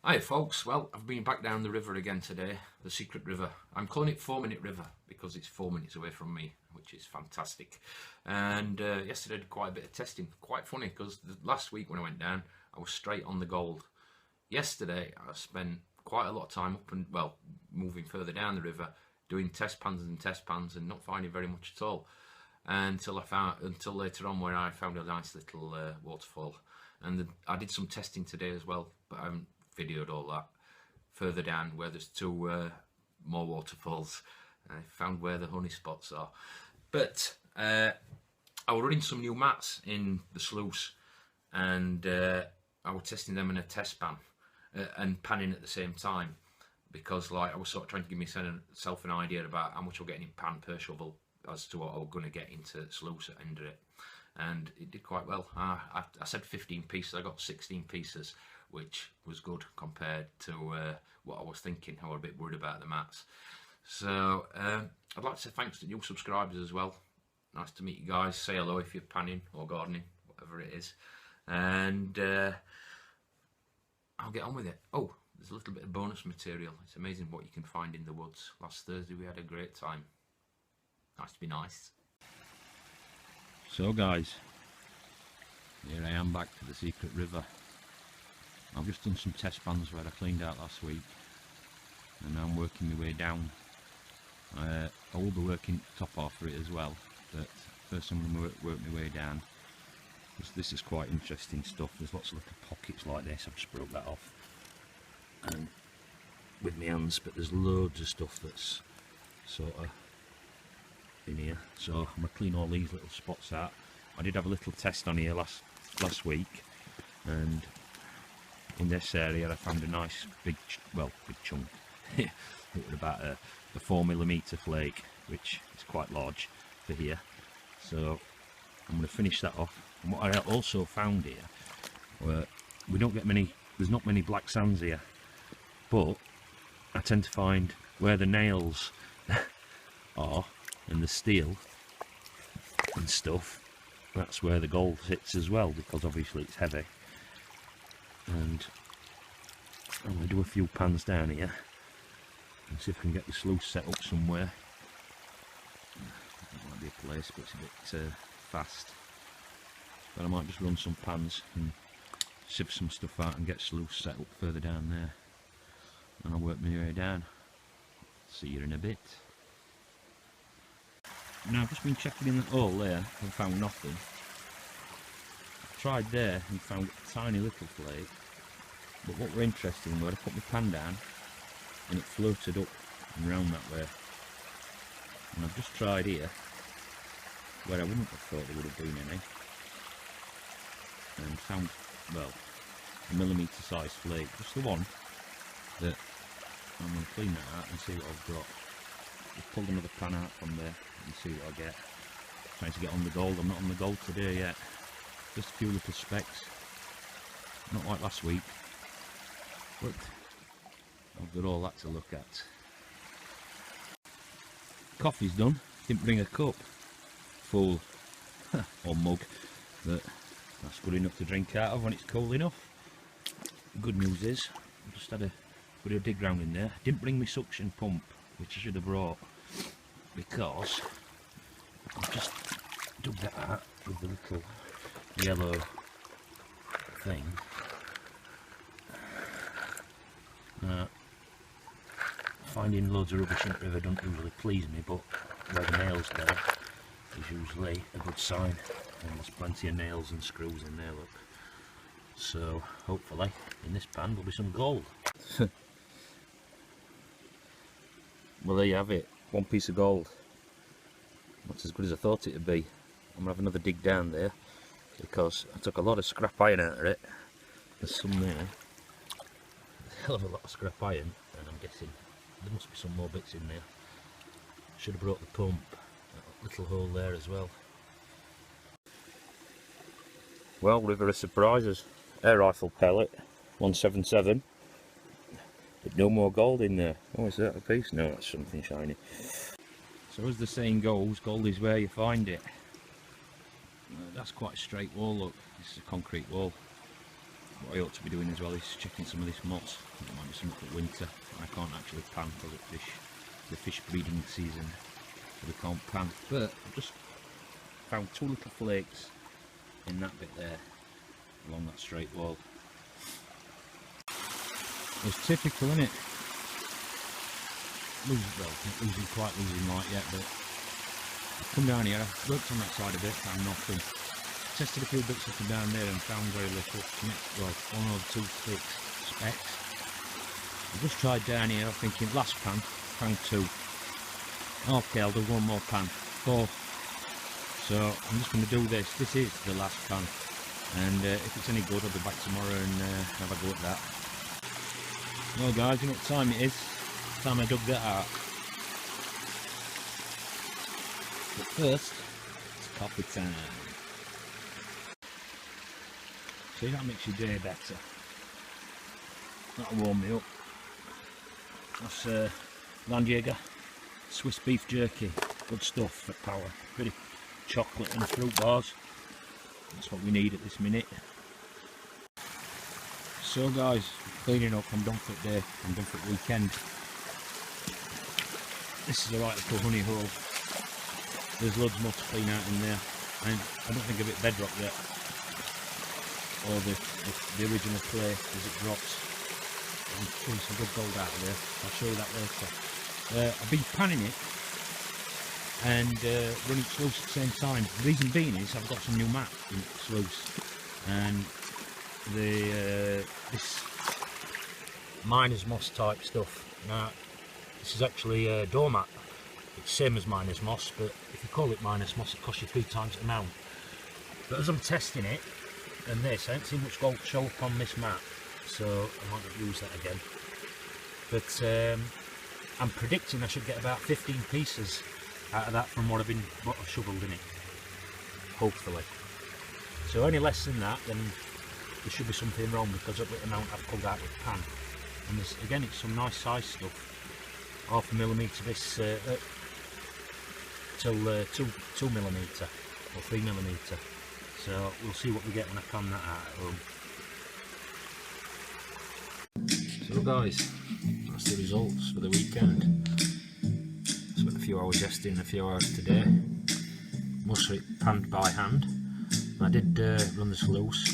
Hi folks, well I've been back down the river again today, the secret river. I'm calling it 4-minute river because it's 4 minutes away from me, which is fantastic. And yesterday I did quite a bit of testing, quite funny because last week when I went down I was straight on the gold. Yesterday I spent quite a lot of time up and, well, moving further down the river, doing test pans and not finding very much at all. Until later on where I found a nice little waterfall. And I did some testing today as well, but I haven't videoed all that. Further down where there's two more waterfalls, I found where the honey spots are. But I was running some new mats in the sluice, and I was testing them in a test pan and panning at the same time, because like I was sort of trying to give myself an idea about how much I'm getting in pan per shovel as to what I was going to get into sluice at the end of it. And it did quite well. I said 15 pieces, I got 16 pieces, which was good compared to what I was thinking. I was a bit worried about the mats. So I'd like to say thanks to new subscribers as well. Nice to meet you guys. Say hello if you're panning or gardening, whatever it is. And I'll get on with it. Oh, there's a little bit of bonus material. It's amazing what you can find in the woods. Last Thursday we had a great time. Nice to be nice. So guys, here I am back to the secret river. I've just done some test pans where I cleaned out last week, and now I'm working my way down. I will be working top off for it as well, but first I'm going to work my way down. This is quite interesting stuff. There's lots of little pockets like this. I've just broke that off and with my hands, but there's loads of stuff that's sort of in here. So I'm going to clean all these little spots out. I did have a little test on here last week, and in this area I found a nice big chunk. It was about a 4mm flake, which is quite large for here. So I'm going to finish that off. And what I also found here, we don't get many, there's not many black sands here, but I tend to find where the nails are and the steel and stuff, that's where the gold sits as well, because obviously it's heavy. And I'm going to do a few pans down here and see if I can get the sluice set up somewhere. That might be a place, but it's a bit fast. But I might just run some pans and sieve some stuff out and get sluice set up further down there, and I'll work my way down. See you in a bit. Now I've just been checking in the hole there and found nothing. I tried there and found a tiny little flake, but what were interesting was I put my pan down and it floated up and round that way. And I've just tried here where I wouldn't have thought there would have been any, and found, well, a millimetre size flake, just the one, that I'm going to clean that out and see what I've got. Just pulled another pan out from there and see what I get. Trying to get on the gold. I'm not on the gold today yet. Just a few little specks. Not like last week. But I've got all that to look at. Coffee's done. Didn't bring a cup. Full or mug. But that's good enough to drink out of when it's cold enough. The good news is I just had a bit of dig round in there. Didn't bring my suction pump, which I should have brought, because I've just dug that out with the little yellow thing. Finding loads of rubbish in the river doesn't usually please me, but where the nails go is usually a good sign, and there's plenty of nails and screws in there, look. So hopefully in this pan there'll be some gold. Well, there you have it, one piece of gold. That's as good as I thought it would be. I'm going to have another dig down there, because I took a lot of scrap iron out of it. There's some there. There's a hell of a lot of scrap iron, and I'm guessing there must be some more bits in there. Should have brought the pump. That little hole there as well. Well, river of surprises. Air rifle pellet, 177. But no more gold in there. Oh, is that a piece? No, that's something shiny. So as the saying goes, gold is where you find it. That's quite a straight wall, look. This is a concrete wall. what I ought to be doing as well is checking some of this moss. It might be something for winter. I can't actually pan because it's the fish breeding season, so we can't pan. But I've just found 2 little flakes in that bit there, along that straight wall. It's typical, isn't it? Well, not quite losing light yet, but I've come down here, I've worked on that side a bit, found nothing. Tested a few bits up and down there and found very little. Well, 1 or 2 specks. I just tried down here, I'm thinking last pan, pan 2. Okay, I'll do 1 more pan, 4. So I'm just going to do this. This is the last pan, and if it's any good, I'll be back tomorrow and have a go at that. Well, guys, you know what time it is? Time I dug that out. But first, it's coffee time. See, that makes your day better. That'll warm me up. That's Landjaeger Swiss beef jerky. Good stuff for power. Pretty chocolate and fruit bars. That's what we need at this minute. So guys, cleaning up, I'm done for the day. I'm done for the weekend. This is a right little honey hole. There's loads more to clean out in there. And I don't think a bit bedrock yet. Or the original clay as it drops. I'm pulling some good gold out of there. I'll show you that later. I've been panning it and running sluice at the same time. The reason being is I've got some new mat in sluice, and this miner's moss type stuff. Now this is actually a doormat. It's same as miner's moss, but if you call it miner's moss, it costs you 3 times the amount. But as I'm testing it, and this, I haven't seen much gold show up on this mat, so I might not use that again. But I'm predicting I should get about 15 pieces out of that from what I've shoveled in it, hopefully. So any less than that, then there should be something wrong, because of the amount I've pulled out with the pan. And there's, again, it's some nice size stuff. 0.5 millimetre this till 2 millimetre or 3 millimetre. So we'll see what we get when I pan that out at home. So guys, that's the results for the weekend. Spent a few hours yesterday and a few hours today. Mostly panned by hand. I did run the sluice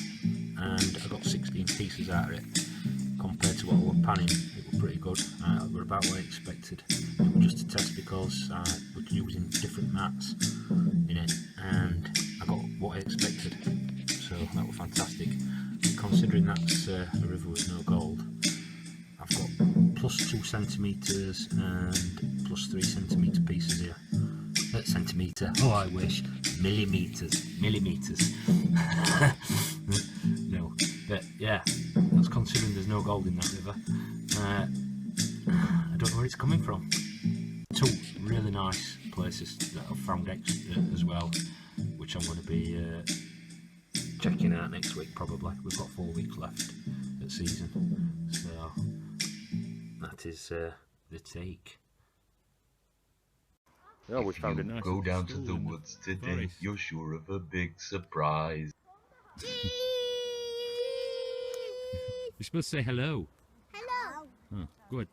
and I got 16 pieces out of it. Compared to what I was panning, it was pretty good. It was about what I expected. It was just a test because I was using different mats in it, and I got what I expected. So that was fantastic. Considering that's a river with no gold, I've got +2 centimetres and +3 centimetre pieces here. Centimetre, oh I wish, millimetres. No, but yeah, that's considering there's no gold in that river. I don't know where it's coming from. 2 really nice places that I've found as well, which I'm going to be checking out next week probably. We've got 4 weeks left at season, so that is the take. Oh, we found a nice. Go down to the woods today, you're sure of a big surprise. You're supposed to say hello. Hello. Oh, good.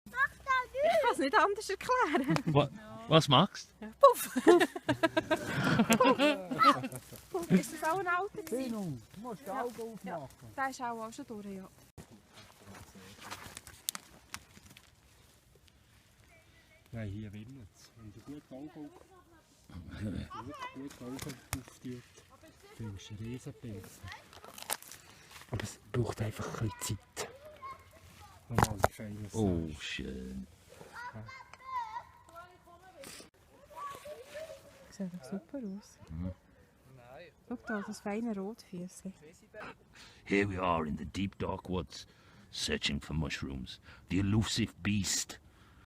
Ich kann es nicht anders erklären. Was machst du? Puff. Puff. Ist das auch ein Alter? Du musst die Augen aufmachen. Der ist auch schon durch, ja. Nein, hier wimmelt es. Wenn du gut Augen auftust, findest du einen Riesenpilz. Aber es braucht einfach ein bisschen Zeit. Normal feines. Oh, schön. Sieht doch super aus. Schau da, das feine Rotfüßchen. Here we are in the deep dark woods, searching for mushrooms. The elusive beast